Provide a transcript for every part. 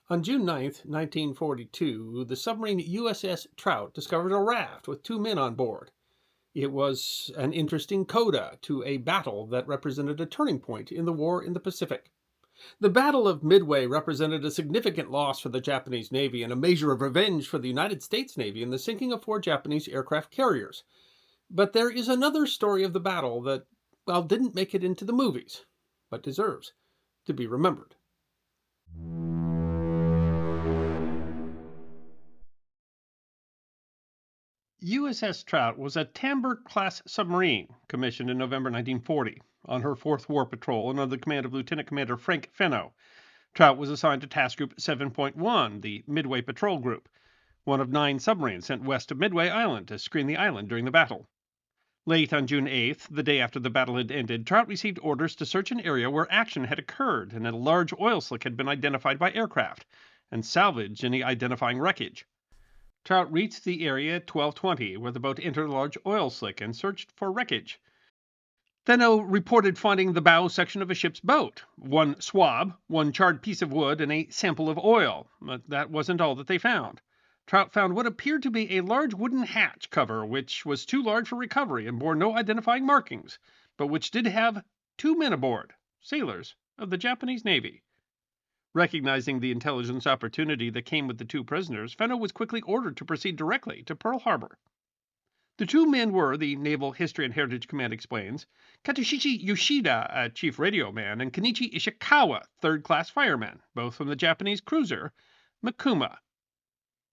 On June 9, 1942, the submarine USS Trout discovered a raft with 2 men on board. It was an interesting coda to a battle that represented a turning point in the war in the Pacific. The Battle of Midway represented a significant loss for the Japanese Navy and a measure of revenge for the United States Navy in the sinking of 4 Japanese aircraft carriers. But there is another story of the battle that, well, didn't make it into the movies, but deserves to be remembered. USS Trout was a Tamber-class submarine commissioned in November 1940 on her fourth war patrol and under the command of Lieutenant Commander Frank Fenno. Trout was assigned to Task Group 7.1, the Midway Patrol Group, one of 9 submarines sent west of Midway Island to screen the island during the battle. Late on June 8th, the day after the battle had ended, Trout received orders to search an area where action had occurred and a large oil slick had been identified by aircraft, and salvage any identifying wreckage. Trout reached the area at 12:20, where the boat entered a large oil slick and searched for wreckage. Fenno reported finding the bow section of a ship's boat, 1 swab, 1 charred piece of wood, and a sample of oil. But that wasn't all that they found. Trout found what appeared to be a large wooden hatch cover, which was too large for recovery and bore no identifying markings, but which did have 2 men aboard, sailors of the Japanese Navy. Recognizing the intelligence opportunity that came with the 2 prisoners, Fenno was quickly ordered to proceed directly to Pearl Harbor. The 2 men were, the Naval History and Heritage Command explains, Katoshichi Yoshida, a chief radio man, and Kenichi Ishikawa, third-class fireman, both from the Japanese cruiser Mikuma.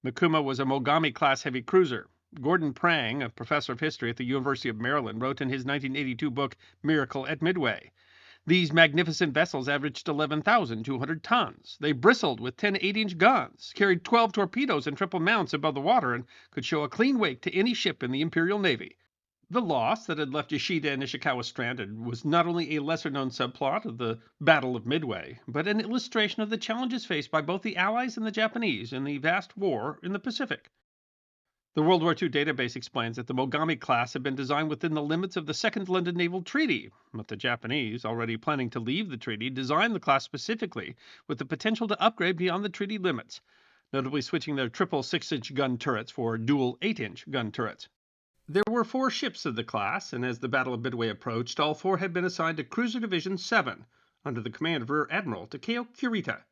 Mikuma was a Mogami-class heavy cruiser. Gordon Prang, a professor of history at the University of Maryland, wrote in his 1982 book Miracle at Midway, "These magnificent vessels averaged 11,200 tons. They bristled with 10 8-inch guns, carried 12 torpedoes and triple mounts above the water, and could show a clean wake to any ship in the Imperial Navy." The loss that had left Yoshida and Ishikawa stranded was not only a lesser-known subplot of the Battle of Midway, but an illustration of the challenges faced by both the Allies and the Japanese in the vast war in the Pacific. The World War II database explains that the Mogami class had been designed within the limits of the Second London Naval Treaty, but the Japanese, already planning to leave the treaty, designed the class specifically with the potential to upgrade beyond the treaty limits, notably switching their triple 6-inch gun turrets for dual 8-inch gun turrets. There were 4 ships of the class, and as the Battle of Midway approached, all 4 had been assigned to Cruiser Division 7, under the command of Rear Admiral Takeo Kurita.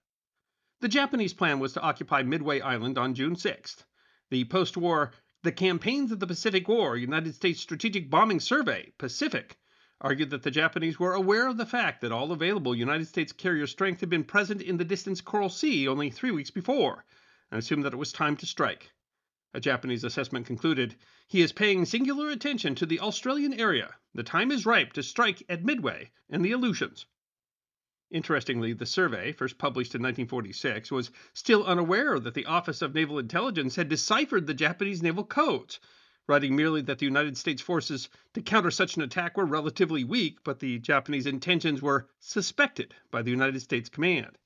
The Japanese plan was to occupy Midway Island on June 6th. The post-war The Campaigns of the Pacific War United States Strategic Bombing Survey, Pacific, argued that the Japanese were aware of the fact that all available United States carrier strength had been present in the distant Coral Sea only 3 weeks before, and assumed that it was time to strike. A Japanese assessment concluded, "He is paying singular attention to the Australian area. The time is ripe to strike at Midway and the Aleutians." Interestingly, the survey, first published in 1946, was still unaware that the Office of Naval Intelligence had deciphered the Japanese naval codes, writing merely that the United States forces to counter such an attack were relatively weak, but the Japanese intentions were suspected by the United States command.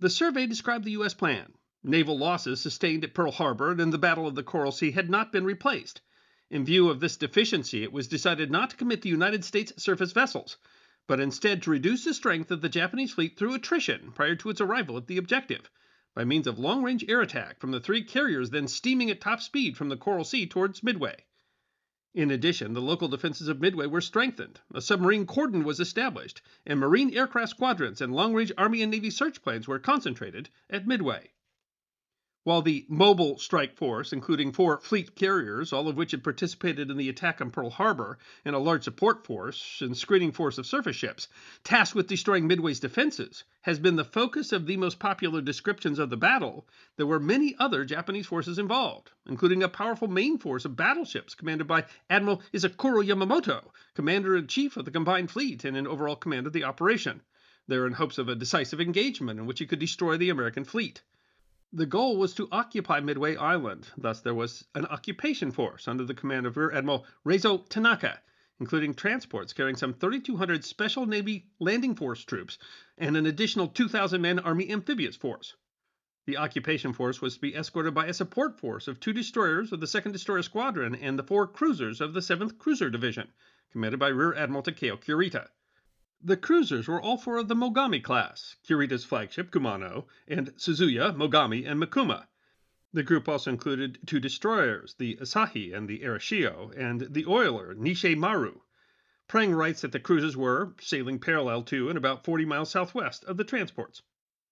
The survey described the U.S. plan. Naval losses sustained at Pearl Harbor and in the Battle of the Coral Sea had not been replaced. In view of this deficiency, it was decided not to commit the United States surface vessels, but instead to reduce the strength of the Japanese fleet through attrition prior to its arrival at the objective, by means of long-range air attack from the 3 carriers then steaming at top speed from the Coral Sea towards Midway. In addition, the local defenses of Midway were strengthened, a submarine cordon was established, and Marine aircraft squadrons and long-range Army and Navy search planes were concentrated at Midway. While the mobile strike force, including 4 fleet carriers, all of which had participated in the attack on Pearl Harbor, and a large support force and screening force of surface ships, tasked with destroying Midway's defenses, has been the focus of the most popular descriptions of the battle, there were many other Japanese forces involved, including a powerful main force of battleships commanded by Admiral Isakuro Yamamoto, Commander-in-Chief of the combined fleet and in overall command of the operation. They were in hopes of a decisive engagement in which he could destroy the American fleet. The goal was to occupy Midway Island, thus there was an occupation force under the command of Rear Admiral Reizo Tanaka, including transports carrying some 3,200 Special Navy Landing Force troops and an additional 2,000-man Army Amphibious Force. The occupation force was to be escorted by a support force of 2 destroyers of the 2nd Destroyer Squadron and the 4 cruisers of the 7th Cruiser Division, commanded by Rear Admiral Takeo Kurita. The cruisers were all four of the Mogami class, Kurita's flagship Kumano, and Suzuya, Mogami, and Mikuma. The group also included two destroyers, the Asahi and the Arashio, and the oiler Nissei Maru. Prang writes that the cruisers were sailing parallel to and about 40 miles southwest of the transports.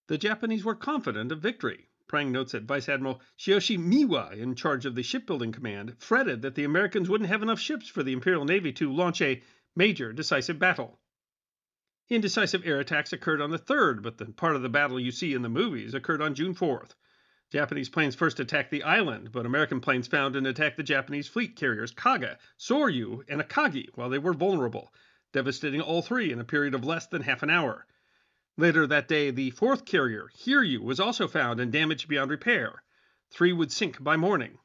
The Japanese were confident of victory. Prang notes that Vice Admiral Shiyoshi Miwa, in charge of the shipbuilding command, fretted that the Americans wouldn't have enough ships for the Imperial Navy to launch a major decisive battle. Indecisive air attacks occurred on the 3rd, but the part of the battle you see in the movies occurred on June 4th. Japanese planes first attacked the island, but American planes found and attacked the Japanese fleet carriers Kaga, Soryu, and Akagi while they were vulnerable, devastating all three in a period of less than half an hour. Later that day, the 4th carrier, Hiryu, was also found and damaged beyond repair. 3 would sink by morning.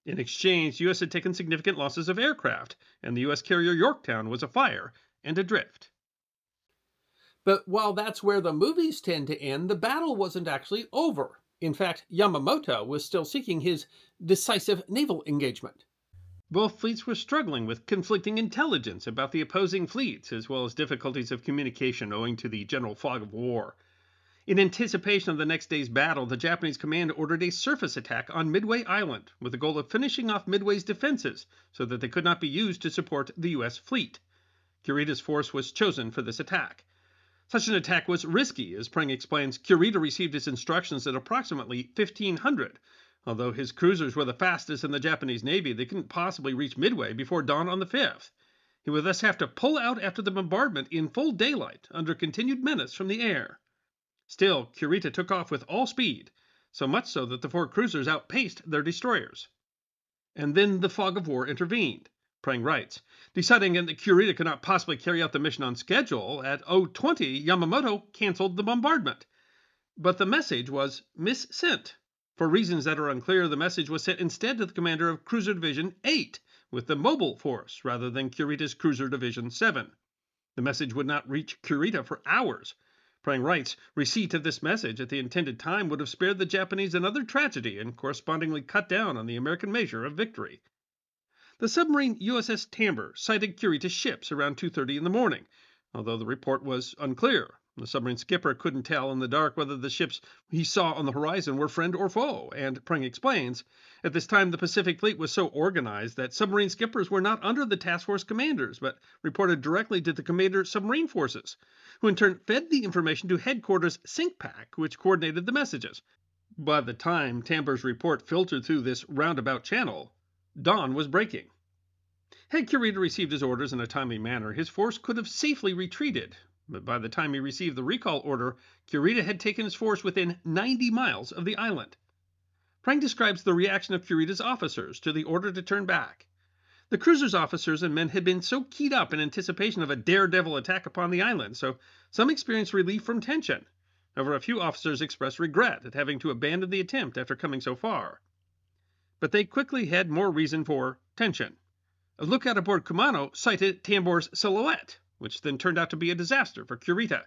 In exchange, the U.S. had taken significant losses of aircraft, and the U.S. carrier Yorktown was afire and adrift. But while that's where the movies tend to end, the battle wasn't actually over. In fact, Yamamoto was still seeking his decisive naval engagement. Both fleets were struggling with conflicting intelligence about the opposing fleets, as well as difficulties of communication owing to the general fog of war. In anticipation of the next day's battle, the Japanese command ordered a surface attack on Midway Island, with the goal of finishing off Midway's defenses so that they could not be used to support the U.S. fleet. Kurita's force was chosen for this attack. Such an attack was risky, as Prang explains. Kurita received his instructions at approximately 1500. Although his cruisers were the fastest in the Japanese Navy, they couldn't possibly reach Midway before dawn on the 5th. He would thus have to pull out after the bombardment in full daylight, under continued menace from the air. Still, Kurita took off with all speed, so much so that the 4 cruisers outpaced their destroyers. And then the fog of war intervened. Prang writes, deciding that Kurita could not possibly carry out the mission on schedule, at 0:20 Yamamoto canceled the bombardment. But the message was missent. For reasons that are unclear, the message was sent instead to the commander of Cruiser Division 8, with the mobile force, rather than Kurita's Cruiser Division 7. The message would not reach Kurita for hours. Prang writes, receipt of this message at the intended time would have spared the Japanese another tragedy and correspondingly cut down on the American measure of victory. The submarine USS Tamber sighted Kurita's ships around 2:30 in the morning, although the report was unclear. The submarine skipper couldn't tell in the dark whether the ships he saw on the horizon were friend or foe, and Prang explains, at this time the Pacific Fleet was so organized that submarine skippers were not under the task force commanders, but reported directly to the commander submarine forces, who in turn fed the information to headquarters SyncPack, which coordinated the messages. By the time Tamber's report filtered through this roundabout channel, dawn was breaking. Had Kurita received his orders in a timely manner, his force could have safely retreated, but by the time he received the recall order, Kurita had taken his force within 90 miles of the island. Prang describes the reaction of Kurita's officers to the order to turn back. The cruiser's officers and men had been so keyed up in anticipation of a daredevil attack upon the island, so some experienced relief from tension. However, a few officers expressed regret at having to abandon the attempt after coming so far. But they quickly had more reason for tension. A lookout aboard Kumano sighted Tamber's silhouette, which then turned out to be a disaster for Kurita.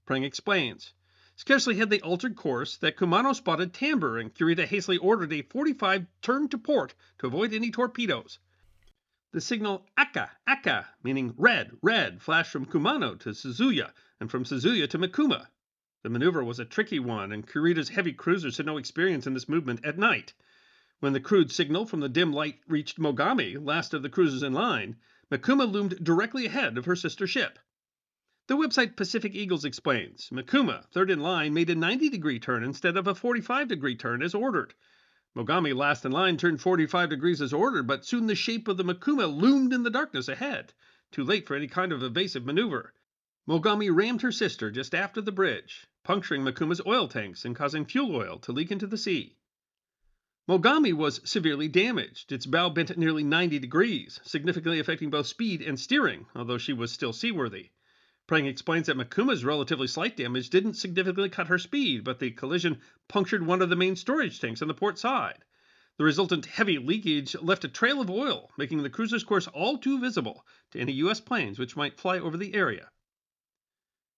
Prang explains, scarcely had they altered course that Kumano spotted Tamber, and Kurita hastily ordered a 45 turn to port to avoid any torpedoes. The signal Aka, Aka, meaning red, red, flashed from Kumano to Suzuya, and from Suzuya to Mikuma. The maneuver was a tricky one, and Kurita's heavy cruisers had no experience in this movement at night. When the crude signal from the dim light reached Mogami, last of the cruisers in line, Mikuma loomed directly ahead of her sister ship. The website Pacific Eagles explains, Mikuma, third in line, made a 90-degree turn instead of a 45-degree turn as ordered. Mogami, last in line, turned 45 degrees as ordered, but soon the shape of the Mikuma loomed in the darkness ahead, too late for any kind of evasive maneuver. Mogami rammed her sister just after the bridge, puncturing Mikuma's oil tanks and causing fuel oil to leak into the sea. Mogami was severely damaged. Its bow bent nearly 90 degrees, significantly affecting both speed and steering, although she was still seaworthy. Prang explains that Mikuma's relatively slight damage didn't significantly cut her speed, but the collision punctured one of the main storage tanks on the port side. The resultant heavy leakage left a trail of oil, making the cruiser's course all too visible to any U.S. planes which might fly over the area.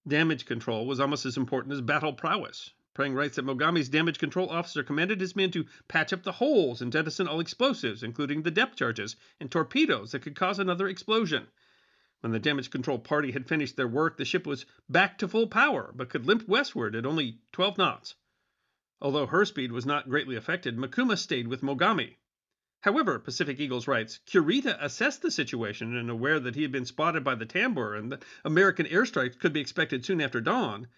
Damage control was almost as important as battle prowess. Prang writes that Mogami's damage control officer commanded his men to patch up the holes and jettison all explosives, including the depth charges and torpedoes that could cause another explosion. When the damage control party had finished their work, the ship was back to full power, but could limp westward at only 12 knots. Although her speed was not greatly affected, Mikuma stayed with Mogami. However, Pacific Eagles writes, Kurita assessed the situation and aware that he had been spotted by the Tambor and that American airstrikes could be expected soon after dawn,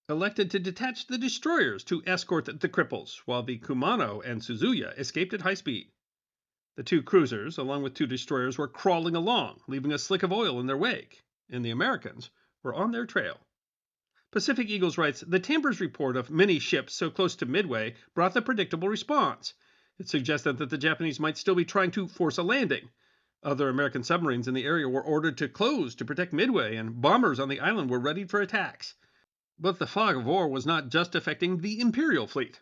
elected to detach the destroyers to escort the cripples, while the Kumano and Suzuya escaped at high speed. The two cruisers, along with two destroyers, were crawling along, leaving a slick of oil in their wake, and the Americans were on their trail. Pacific Eagles writes, the Tambor's report of many ships so close to Midway brought the predictable response. It suggested that the Japanese might still be trying to force a landing. Other American submarines in the area were ordered to close to protect Midway, and bombers on the island were readied for attacks. But the fog of war was not just affecting the Imperial fleet.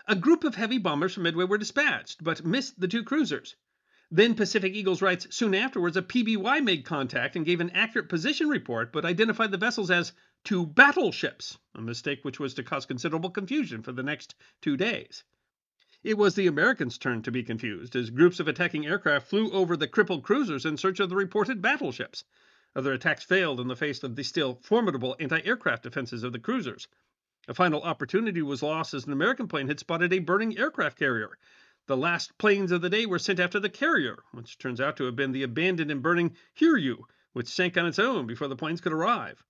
A group of heavy bombers from Midway were dispatched, but missed the two cruisers. Then Pacific Eagles writes, soon afterwards a PBY made contact and gave an accurate position report, but identified the vessels as two battleships, a mistake which was to cause considerable confusion for the next 2 days. It was the Americans' turn to be confused, as groups of attacking aircraft flew over the crippled cruisers in search of the reported battleships. Other attacks failed in the face of the still formidable anti-aircraft defenses of the cruisers. A final opportunity was lost as an American plane had spotted a burning aircraft carrier. The last planes of the day were sent after the carrier, which turns out to have been the abandoned and burning Hiryu, which sank on its own before the planes could arrive.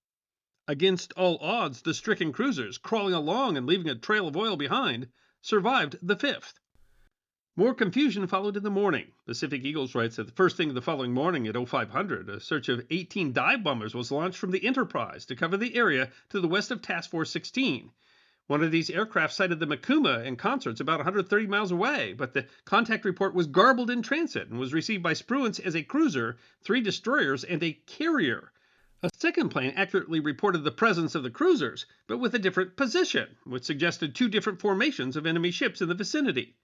Against all odds, the stricken cruisers, crawling along and leaving a trail of oil behind, survived the 5th. More confusion followed in the morning. Pacific Eagles writes that the first thing the following morning at 0500, a search of 18 dive bombers was launched from the Enterprise to cover the area to the west of Task Force 16. One of these aircraft sighted the Mikuma in consorts about 130 miles away, but the contact report was garbled in transit and was received by Spruance as a cruiser, 3 destroyers, and a carrier. A second plane accurately reported the presence of the cruisers, but with a different position, which suggested 2 different formations of enemy ships in the vicinity.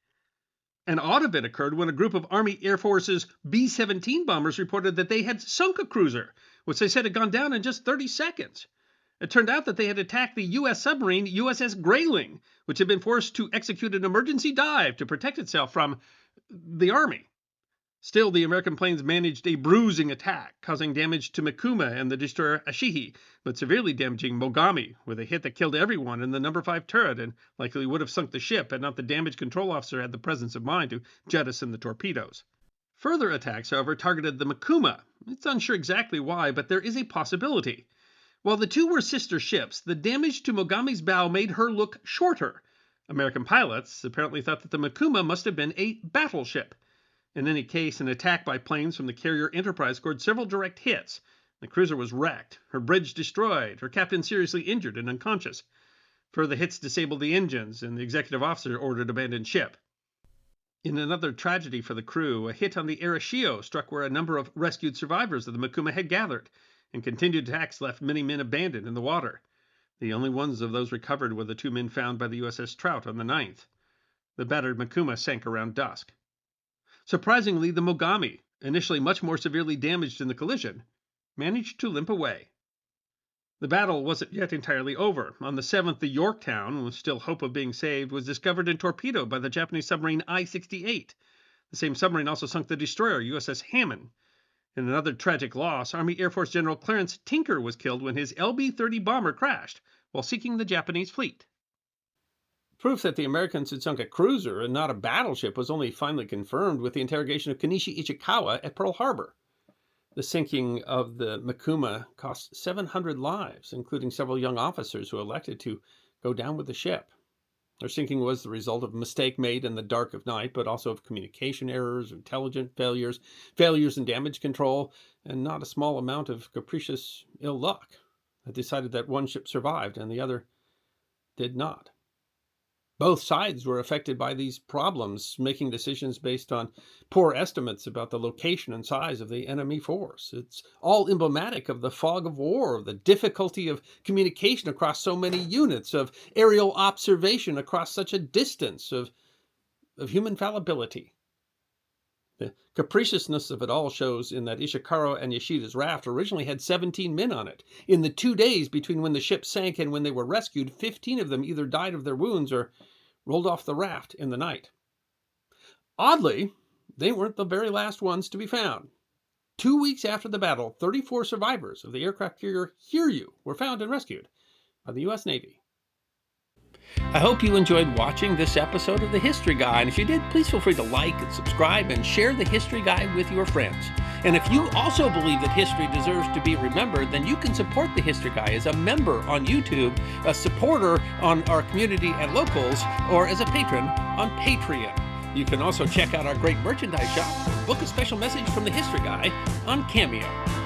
An odd event occurred when a group of Army Air Force's B-17 bombers reported that they had sunk a cruiser, which they said had gone down in just 30 seconds. It turned out that they had attacked the U.S. submarine USS Grayling, which had been forced to execute an emergency dive to protect itself from the Army. Still, the American planes managed a bruising attack, causing damage to Mikuma and the destroyer Ashihi, but severely damaging Mogami, with a hit that killed everyone in the number 5 turret and likely would have sunk the ship had not the damage control officer had the presence of mind to jettison the torpedoes. Further attacks, however, targeted the Mikuma. It's unsure exactly why, but there is a possibility. While the two were sister ships, the damage to Mogami's bow made her look shorter. American pilots apparently thought that the Mikuma must have been a battleship. In any case, an attack by planes from the carrier Enterprise scored several direct hits. The cruiser was wrecked, her bridge destroyed, her captain seriously injured and unconscious. Further hits disabled the engines, and the executive officer ordered abandoned ship. In another tragedy for the crew, a hit on the Arashio struck where a number of rescued survivors of the Mikuma had gathered, and continued attacks left many men abandoned in the water. The only ones of those recovered were the 2 men found by the USS Trout on the 9th. The battered Mikuma sank around dusk. Surprisingly, the Mogami, initially much more severely damaged in the collision, managed to limp away. The battle wasn't yet entirely over. On the 7th, the Yorktown, with still hope of being saved, was discovered and torpedoed by the Japanese submarine I-68. The same submarine also sunk the destroyer USS Hammond. In another tragic loss, Army Air Force General Clarence Tinker was killed when his LB-30 bomber crashed while seeking the Japanese fleet. Proof that the Americans had sunk a cruiser and not a battleship was only finally confirmed with the interrogation of Kenichi Ichikawa at Pearl Harbor. The sinking of the Mikuma cost 700 lives, including several young officers who elected to go down with the ship. Their sinking was the result of a mistake made in the dark of night, but also of communication errors, intelligence failures, failures in damage control, and not a small amount of capricious ill luck that decided that one ship survived and the other did not. Both sides were affected by these problems, making decisions based on poor estimates about the location and size of the enemy force. It's all emblematic of the fog of war, of the difficulty of communication across so many units, of aerial observation across such a distance, of human fallibility. The capriciousness of it all shows in that Ishikawa and Yoshida's raft originally had 17 men on it. In the 2 days between when the ship sank and when they were rescued, 15 of them either died of their wounds or rolled off the raft in the night. Oddly, they weren't the very last ones to be found. 2 weeks after the battle, 34 survivors of the aircraft carrier Hiryu were found and rescued by the U.S. Navy. I hope you enjoyed watching this episode of The History Guy, and if you did, please feel free to like and subscribe and share The History Guy with your friends. And if you also believe that history deserves to be remembered, then you can support The History Guy as a member on YouTube, a supporter on our community at Locals, or as a patron on Patreon. You can also check out our great merchandise shop, book a special message from The History Guy on Cameo.